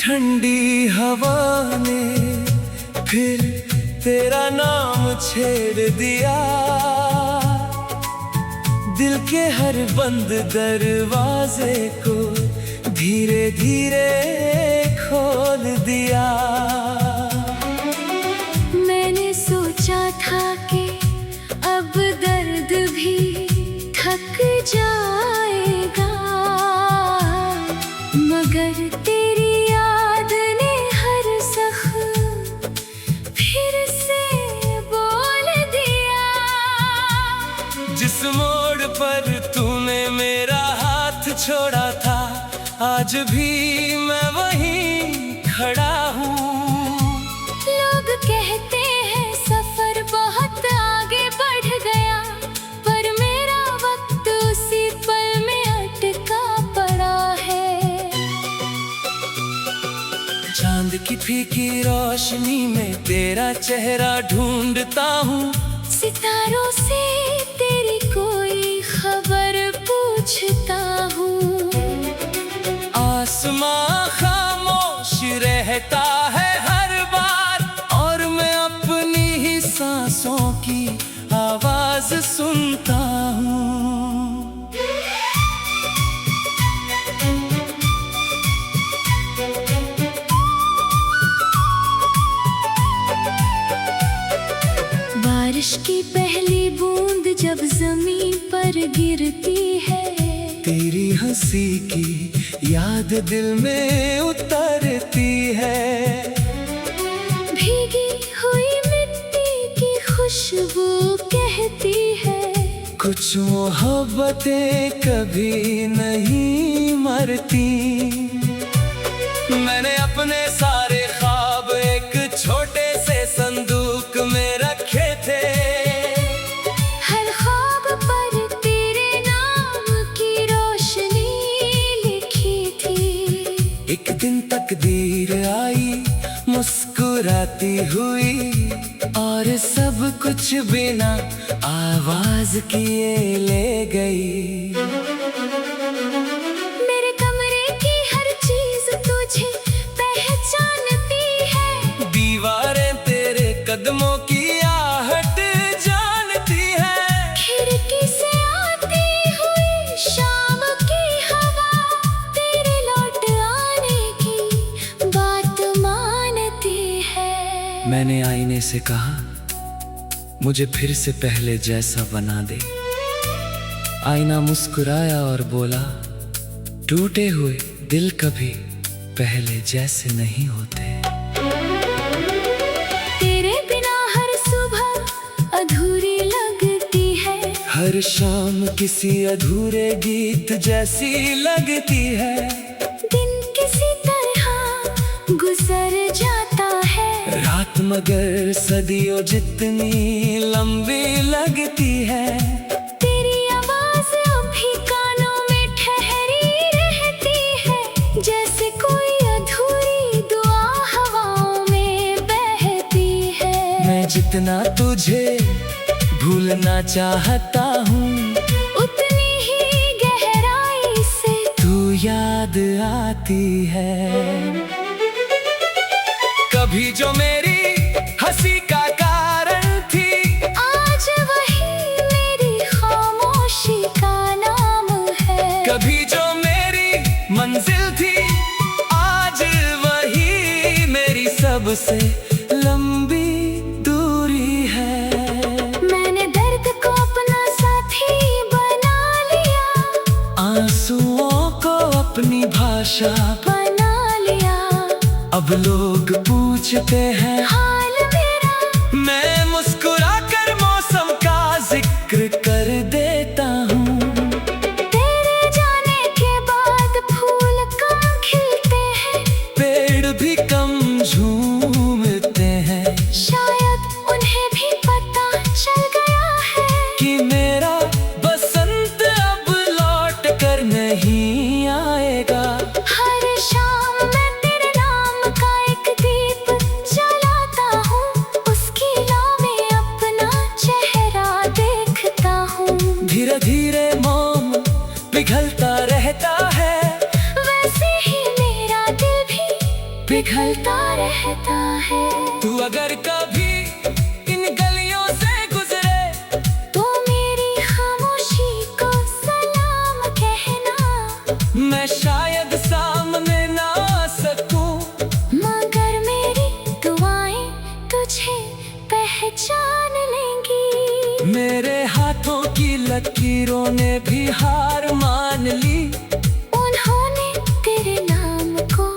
ठंडी हवा ने फिर तेरा नाम छेड़ दिया, दिल के हर बंद दरवाजे को धीरे धीरे खोल दिया। मैंने सोचा था कि अब दर्द भी थक जाएगा, मगर तेरी याद ने हर जख्म फिर से बोल दिया। जिस मोड़ पर तूने मेरा हाथ छोड़ा था, आज भी मैं वहीं खड़ा हूँ। लोग कहते हैं सफर बहुत आगे बढ़ गया, पर मेरा वक्त उसी पल में अटका पड़ा है। चांद की फीकी रोशनी में तेरा चेहरा ढूंढता हूँ, सितारों से तेरी कोई खबर पूछता हूँ। आसमां खामोश रहता है हर बार, और मैं अपनी ही सांसों की आवाज सुनता हूँ। बारिश की पहली बूंद जब जमीन पर गिरती है, तेरी हंसी की याद दिल में उतरती है। भीगी हुई मिट्टी की खुशबू कहती है, कुछ मोहब्बतें कभी नहीं मरती। मैंने अपने सारे ख्वाब एक छोटे से संदूक में रखे थे, हर ख्वाब पर तेरे नाम की रोशनी लिखी थी। एक दिन तकदीर आई मुस्कुराती हुई, और सब कुछ बिना आवाज किए ले गई। मेरे कमरे की हर चीज तुझे पहचानती है, दीवारें तेरे कदमों की आहट जानती है। खिड़की से आती हुई शाम की हवा तेरे लौट आने की बात मानती है। मैंने आईने से कहा, मुझे फिर से पहले जैसा बना दे। आईना मुस्कुराया और बोला, टूटे हुए दिल कभी पहले जैसे नहीं होते। तेरे बिना हर सुबह अधूरी लगती है, हर शाम किसी अधूरे गीत जैसी लगती है। दिन किसी तरह गुजर जाता है, रात मगर सदियों जितनी लंबी लगती है। तेरी आवाज अभी कानों में ठहरी रहती है, जैसे कोई अधूरी दुआ हवाओं में बहती है। मैं जितना तुझे भूलना चाहता हूँ, उतनी ही गहराई से तू याद आती है। कभी जो मेरी हंसी का कारण थी, आज वही मेरी खामोशी का नाम है। कभी जो मेरी मंजिल थी, आज वही मेरी सबसे लंबी दूरी है। मैंने दर्द को अपना साथी बना लिया, आंसुओं को अपनी भाषा बना लिया। अब लोग पूछते हैं हाल मेरा, मैं मुस्कुरा कर मौसम का जिक्र कर देता हूँ। तेरे जाने के बाद फूल कम खिलते हैं, पेड़ भी कम झूमते हैं, शायद उन्हें भी पता चल गया है कि मेरा बसंत अब लौट कर नहीं आएगा। हर शाम मैं तेरे नाम का एक दीप जला मगर कभी इन गलियों से गुजरे तो मेरी खामोशी को सलाम कहना। मैं शायद सामने ना आ सकूं, मगर मेरी दुआएं तुझे पहचान लेंगी। मेरे हाथों की लकीरों ने भी हार मान ली। उन्होंने तेरे नाम को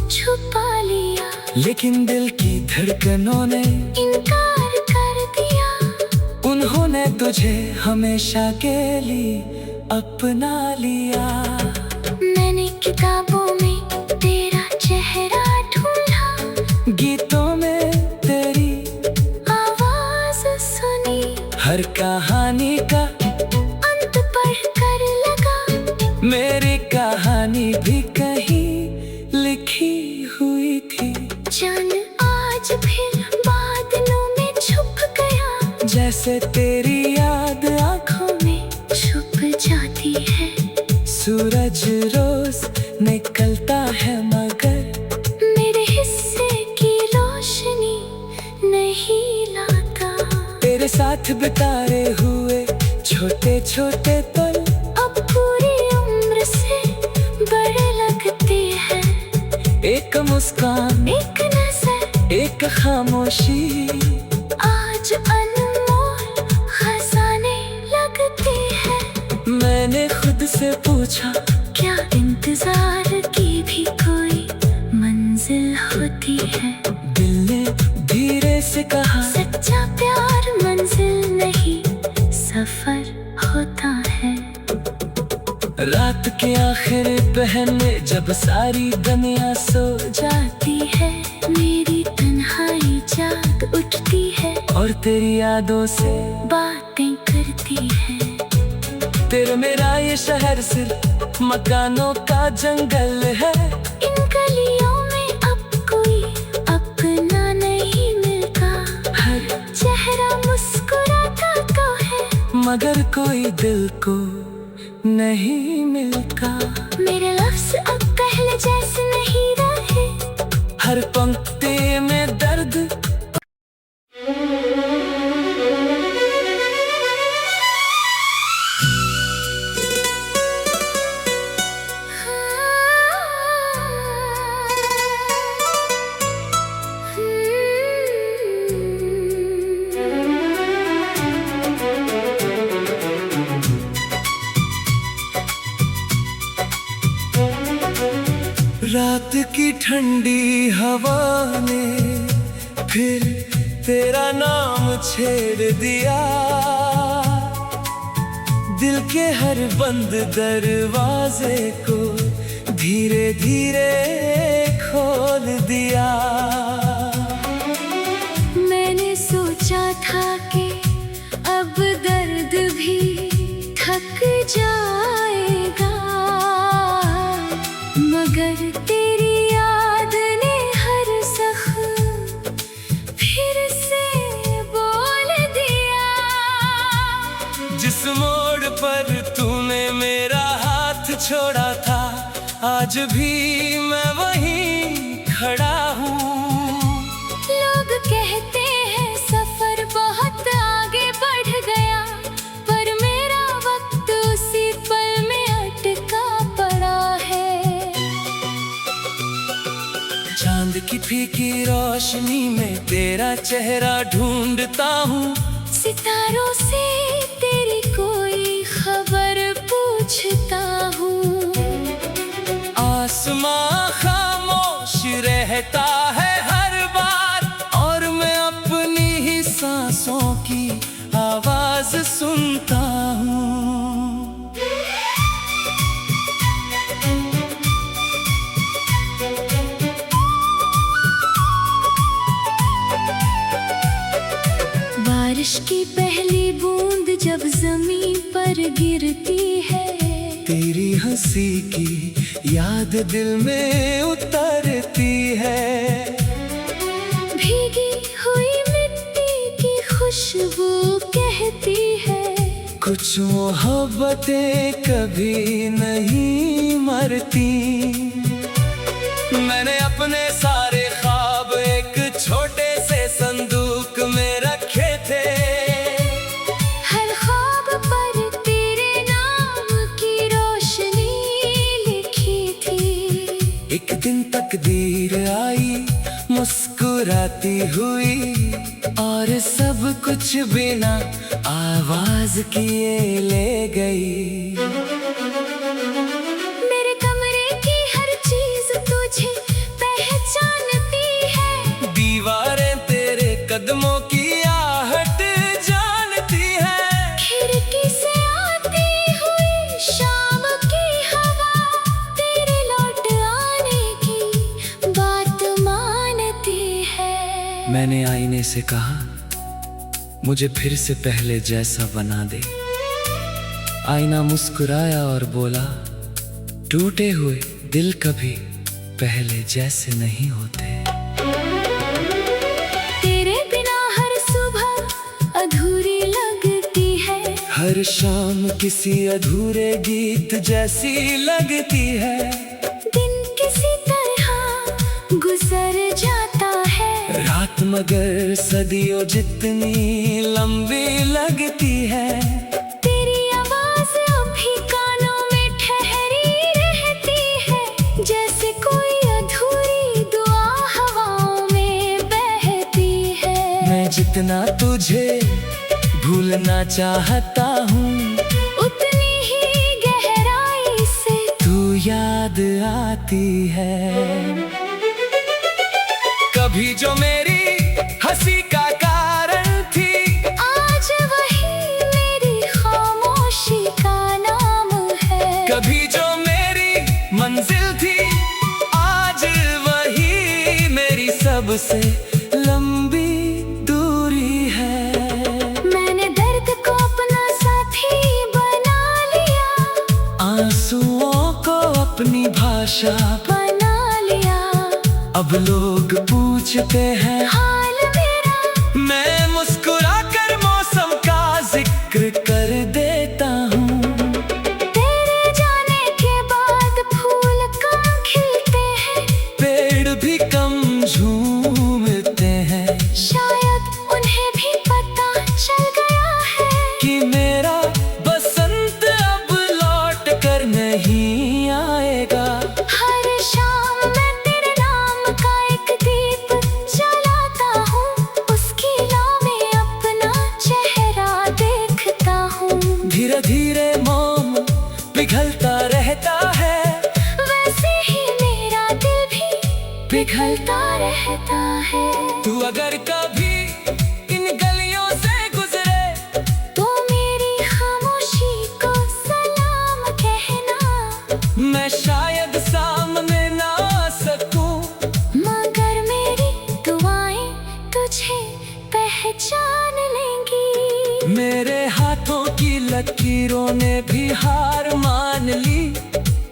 छुपा लिया, लेकिन दिल की धड़कनों ने इनकार कर दिया। उन्होंने तुझे हमेशा के लिए अपना लिया। मैंने किताबों में तेरा चेहरा ढूंढा, गीतों में तेरी आवाज सुनी। हर कहानी का अंत पढ़ कर लगा मेरी कहानी भी कहीं लिखी हुई थी। जान आज फिर बादलों में छुप गया, जैसे तेरी याद आँखों में छुप जाती है। सूरज रोज निकलता है मगर मेरे हिस्से की रोशनी नहीं लाता। तेरे साथ बिताए हुए छोटे छोटे पल अब पूरी उम्र से बड़े लगते हैं। एक मुस्कान, एक नजर, एक खामोशी, आज अनमोल खजाने लगते हैं। मैंने खुद से पूछा क्या इंतजार की भी कोई मंजिल होती है? दिल ने धीरे से कहा सच्चा प्यार मंजिल नहीं सफर होता है। रात के आखिर पहर में जब सारी दुनिया सो जाती है, मेरी तन्हाई जाग उठती है और तेरी यादों से बातें करती है। तेरा मेरा ये शहर सिर्फ मकानों का जंगल है। इन गलियों में अब कोई अपना नहीं मिलता। हर चेहरा मुस्कुराता तो है, मगर कोई दिल को नहीं मिलता। मेरे लफ्ज अब पहले जैसे नहीं रहे। हर पंक्ति में दर्द रात की ठंडी हवा ने फिर तेरा नाम छेड़ दिया। दिल के हर बंद दरवाजे को धीरे धीरे खोल दिया। मैंने सोचा था कि अब दर्द भी थक जाएगा, मगर तेरी याद ने हर जख्म फिर से बोल दिया। जिस मोड़ पर तूने मेरा हाथ छोड़ा था, आज भी मैं वहीं खड़ा हूँ। लोग कहते हैं सफर बहुत आगे बढ़ गया, पर मेरा वक्त उसी पल में अटका पड़ा है। चांद की फीकी रोशनी में तेरा चेहरा ढूंढता हूँ। सितारों से तेरी कोई खबर पूछता हूँ। आसमां खामोश रहता है हर बार, और मैं अपनी ही सांसों की आवाज सुनता हूँ। बारिश की पहली बूंद जब जमीन पर गिरती है, तेरी हंसी की याद दिल में उतरती है। भीगी हुई मिट्टी की खुशबू कहती है, कुछ मोहब्बतें कभी नहीं मरती। मैंने अपने सारे ख्वाब एक छोटे से जाती हुई और सब कुछ बिना आवाज किए ले गई। मेरे कमरे की हर चीज तुझे पहचानती है, दीवारें तेरे कदमों की आहट जानती है। खिड़की से आती हुई शाम की हवा तेरे लौट आने की बात मानती है। मैंने आईने से कहा मुझे फिर से पहले जैसा बना दे। आईना मुस्कुराया और बोला टूटे हुए दिल कभी पहले जैसे नहीं होते। तेरे बिना हर सुबह अधूरी लगती है, हर शाम किसी अधूरे गीत जैसी लगती है। दिन किसी तरह गुजर जाता है, रात मगर सदियों जितनी लंबी लगती है। तेरी आवाज अभी कानों में ठहरी रहती है, जैसे कोई अधूरी दुआ हवाओं में बहती है। मैं जितना तुझे भूलना चाहता हूँ उतनी ही गहराई से तू याद आती है। कभी जो मेरी हंसी का कारण थी, आज वही मेरी खामोशी का नाम है। कभी जो मेरी मंजिल थी, आज वही मेरी सबसे लंबी दूरी है। मैंने दर्द को अपना साथी बना लिया, आंसुओं को अपनी भाषा बना लिया। अब लोग पूछते हैं हाल मेरा, मैं मुस्कुरा कर मौसम का जिक्र कर देता हूँ। तेरे जाने के बाद फूल कम खिलते हैं, पेड़ भी कम झूमते हैं। शायद उन्हें भी पता चल गया है कि मेरा बसंत अब लौट कर नहीं आएगा। हर शाम मैं तेरे नाम का एक दीप जलाता हूँ, उसकी लौ में अपना चेहरा देखता हूँ। धीरे धीरे मोम पिघलता रहता है, वैसे ही मेरा दिल भी पिघलता रहता है। तू अगर कभी इन गलियों से गुजरे तो मेरी खामोशी को सलाम कहना, मैं शायद सामने ना आ सकूं, मगर मेरी दुआएं तुझे पहचान लेंगी। मेरे हाथों की लकीरों ने भी हार मान ली।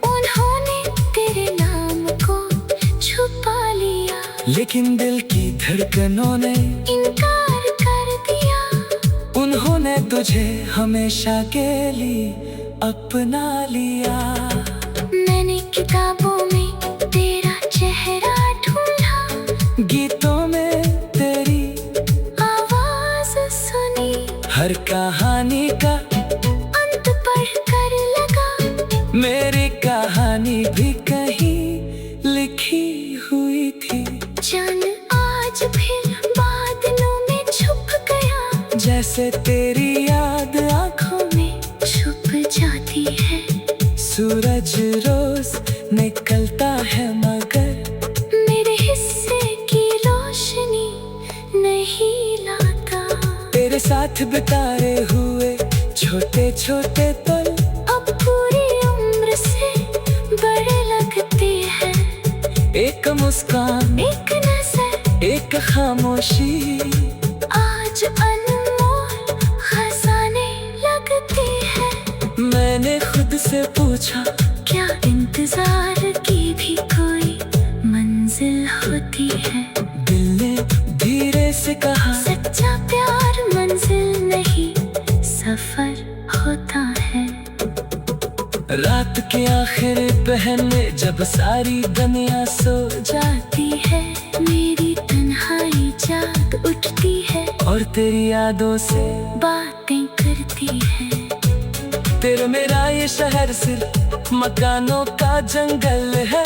उन्होंने तेरे नाम को छुपा लिया, लेकिन दिल की धड़कनों ने इनकार कर दिया। उन्होंने तुझे हमेशा के लिए अपना लिया। मैंने किताबों में तेरा चेहरा ढूंढा, गीतों में तेरी आवाज सुनी। हर कहानी का अंत पढ़ कर लगा मेरी कहानी भी कहीं लिखी हुई थी। जान आज फिर बादलों में छुप गया, जैसे तेरी याद आँखों में छुप जाती है। सूरज रोज निकलता है मगर मेरे हिस्से की रोशनी नहीं लाता। तेरे साथ बिताए हुए छोटे छोटे पल अब पूरी उम्र से बड़े लगते हैं। एक मुस्कान, एक नजर, एक खामोशी, आज अनमोल खजाने लगते हैं। मैंने खुद से पूछा क्या इंतजार की भी कोई मंजिल होती है? दिल ने धीरे से कहा सच्चा प्यार मंजिल नहीं सफर होता है। रात के आखिर पहर में जब सारी दुनिया सो जाती है मेरी तन्हाई जाग उठती है और तेरी यादों से बातें करती है। तेरा मेरा ये शहर सिर्फ मकानों का जंगल है।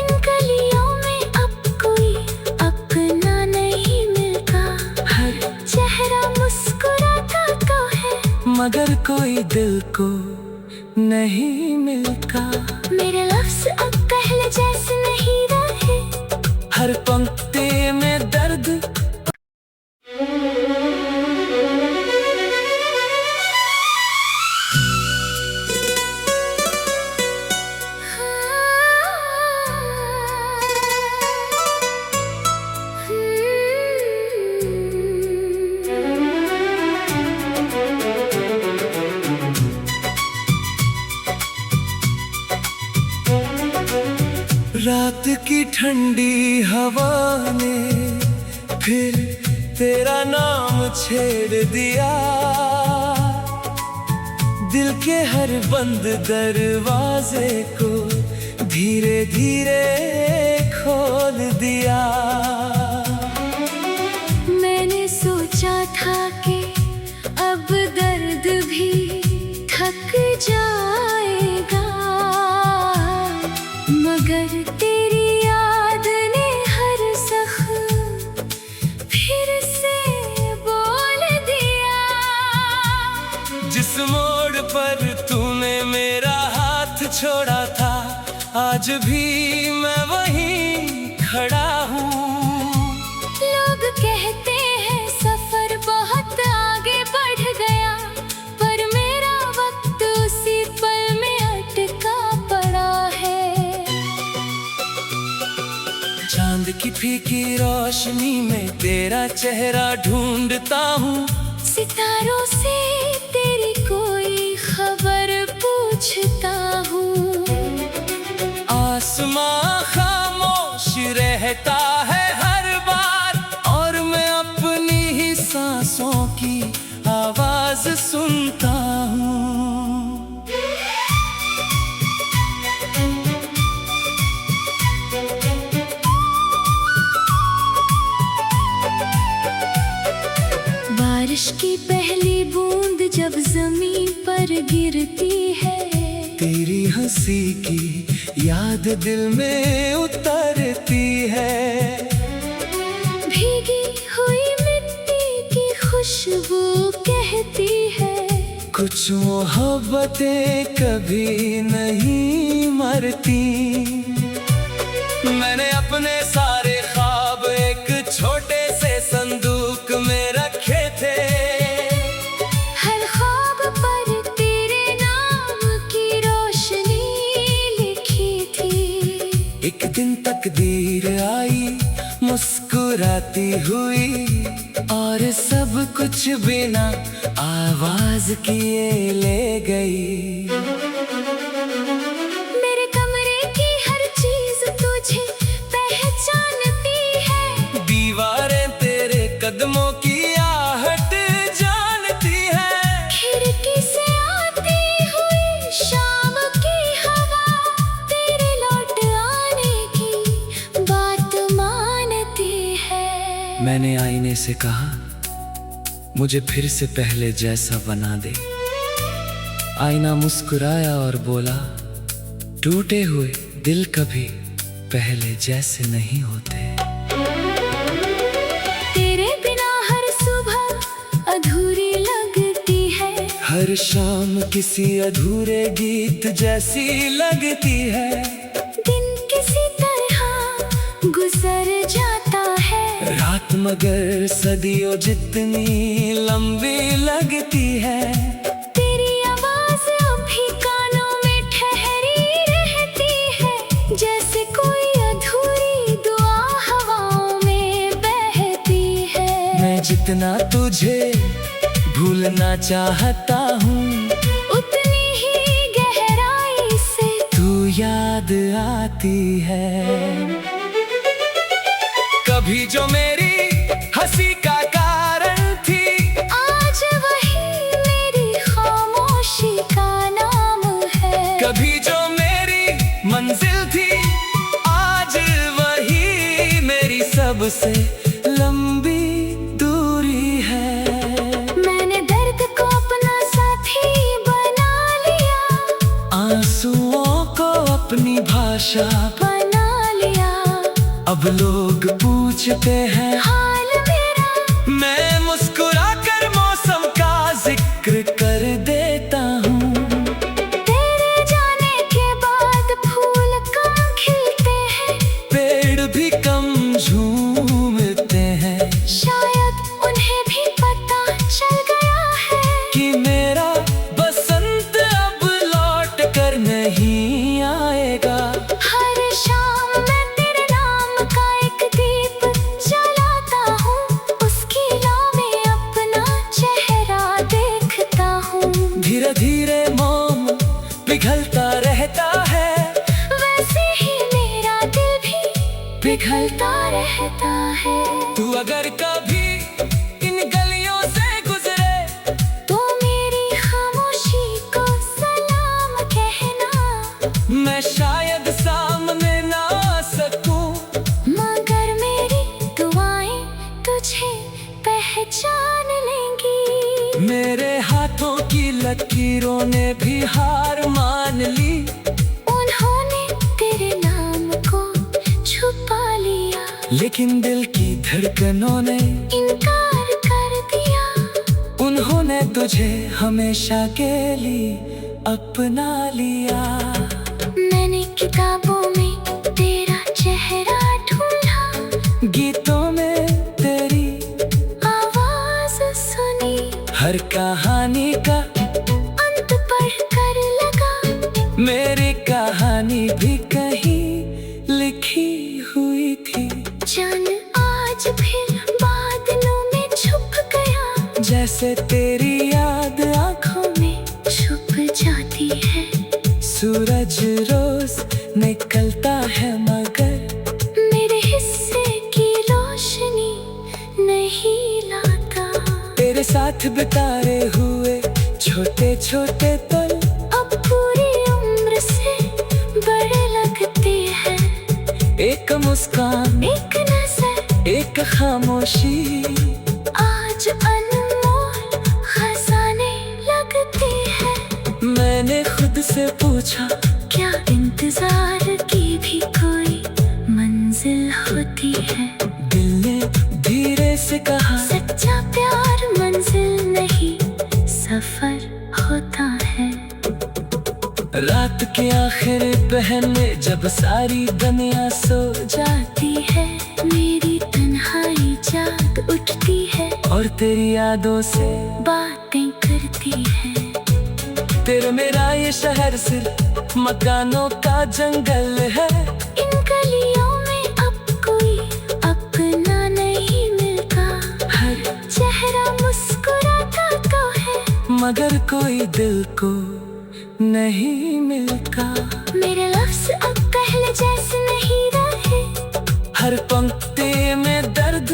इन गलियों में अब कोई अपना नहीं मगर कोई दिल को नहीं मिलता। मेरे लफ्ज़ अब पहले जैसे नहीं रहे, हर पंक्ति में दर्द। रात की ठंडी हवा ने फिर तेरा नाम छेड़ दिया, दिल के हर बंद दरवाजे को धीरे धीरे खोल दिया। मैंने सोचा था कि अब दर्द भी थक जाएगा, मगर तेरी याद ने हर जख्म फिर से बोल दिया। जिस मोड़ पर तूने मेरा हाथ छोड़ा था, आज भी मैं वहीं खड़ा हूँ। लोग कहते हैं सफर बहुत आगे बढ़ गया, पर मेरा वक्त उसी पल में अटका पड़ा है। चांद की फीकी रोशनी में तेरा चेहरा ढूंढता हूँ, सितारों से तेरी कोई खबर पूछता हूँ। आसमां खामोश रहता है हर बार, और मैं अपनी ही सांसों की आवाज सुनता हूँ। बारिश की पहली बूंद जब जमीन पर गिरती है, तेरी हंसी की याद दिल में उतरती है। भीगी हुई मिट्टी की खुशबू कहती है, कुछ मोहब्बतें कभी नहीं मरती। मैंने अपने सारे ख्वाब एक छोटे से संदूक में रखे थे, हर ख्वाब पर तेरे नाम की रोशनी लिखी थी। एक दिन तकदीर आई मुस्कुराती हुई, और सब कुछ बिना आवाज किए ले गई। मेरे कमरे की हर चीज तुझे पहचानती है, दीवारें तेरे कदमों की आहट जानती है। खिड़की से आती हुई शाम की हवा तेरे लौट आने की बात मानती है। मैंने आईने से कहा, मुझे फिर से पहले जैसा बना दे। आईना मुस्कुराया और बोला, टूटे हुए दिल कभी पहले जैसे नहीं होते। तेरे बिना हर सुबह अधूरी लगती है, हर शाम किसी अधूरे गीत जैसी लगती है। दिन किसी तरह गुजर जाता है, रात मगर सदियों जितनी लंबी लगती है। तेरी आवाज अभी कानों में ठहरी रहती है, जैसे कोई अधूरी दुआ हवाओं में बहती है। मैं जितना तुझे भूलना चाहता हूँ, उतनी ही गहराई से तू याद आती है। कभी जो मेरी हंसी का कारण थी, आज वही मेरी खामोशी का नाम है। कभी जो मेरी मंजिल थी, आज वही मेरी सबसे लंबी दूरी है। मैंने दर्द को अपना साथी बना लिया, आंसुओं को अपनी भाषा बना लिया। अब लोग पूछते हैं हाल मेरा, मैं मुस्कुरा कर मौसम का जिक्र कर अगर कभी इन गलियों से गुजरे तो मेरी खामोशी को सलाम कहना। मैं शायद सामने ना आ सकूं, मगर मेरी दुआएं तुझे पहचान लेंगी। मेरे हाथों की लकीरों ने भी हार मान ली। उन्होंने तेरे नाम को छुपा लिया, लेकिन दिल की धड़कनों ने इनकार कर दिया। उन्होंने तुझे हमेशा के लिए अपना लिया। मैंने किताबों में तेरा चेहरा ढूंढा, गीतों में तेरी आवाज सुनी। हर कहानी का अंत पढ़ कर लगा मेरी कहानी भी कहीं लिखी हुई थी। जान आज फिर बादलों में छुप गया, जैसे तेरी याद आँखों में छुप जाती है। सूरज रोज निकलता है मगर मेरे हिस्से की रोशनी नहीं लाता। तेरे साथ बिताए हुए छोटे छोटे पल अब पूरी उम्र से बड़े लगते हैं। एक मुस्कान, एक नजर, एक खामोशी, आज अनमोल खजाने लगते हैं। मैंने खुद से पूछा क्या इंतजार की भी कोई मंजिल होती है? दिल ने धीरे से कहा सच्चा प्यार मंजिल नहीं सफर होता है। रात के आखिर पहर में जब सारी दुनिया सो जाती है मेरी तन्हाई जाग उठती है, और तेरी यादों से बातें करती है। तेरा मेरा ये शहर सिर्फ मकानों का जंगल है। इन गलियों में अब कोई अपना नहीं मिलता। हर चेहरा मुस्कुराता तो है, मगर कोई दिल को नहीं मिलता। मेरे लफ्ज अब पहले जैसे नहीं रहे। हर पंक्ति में दर्द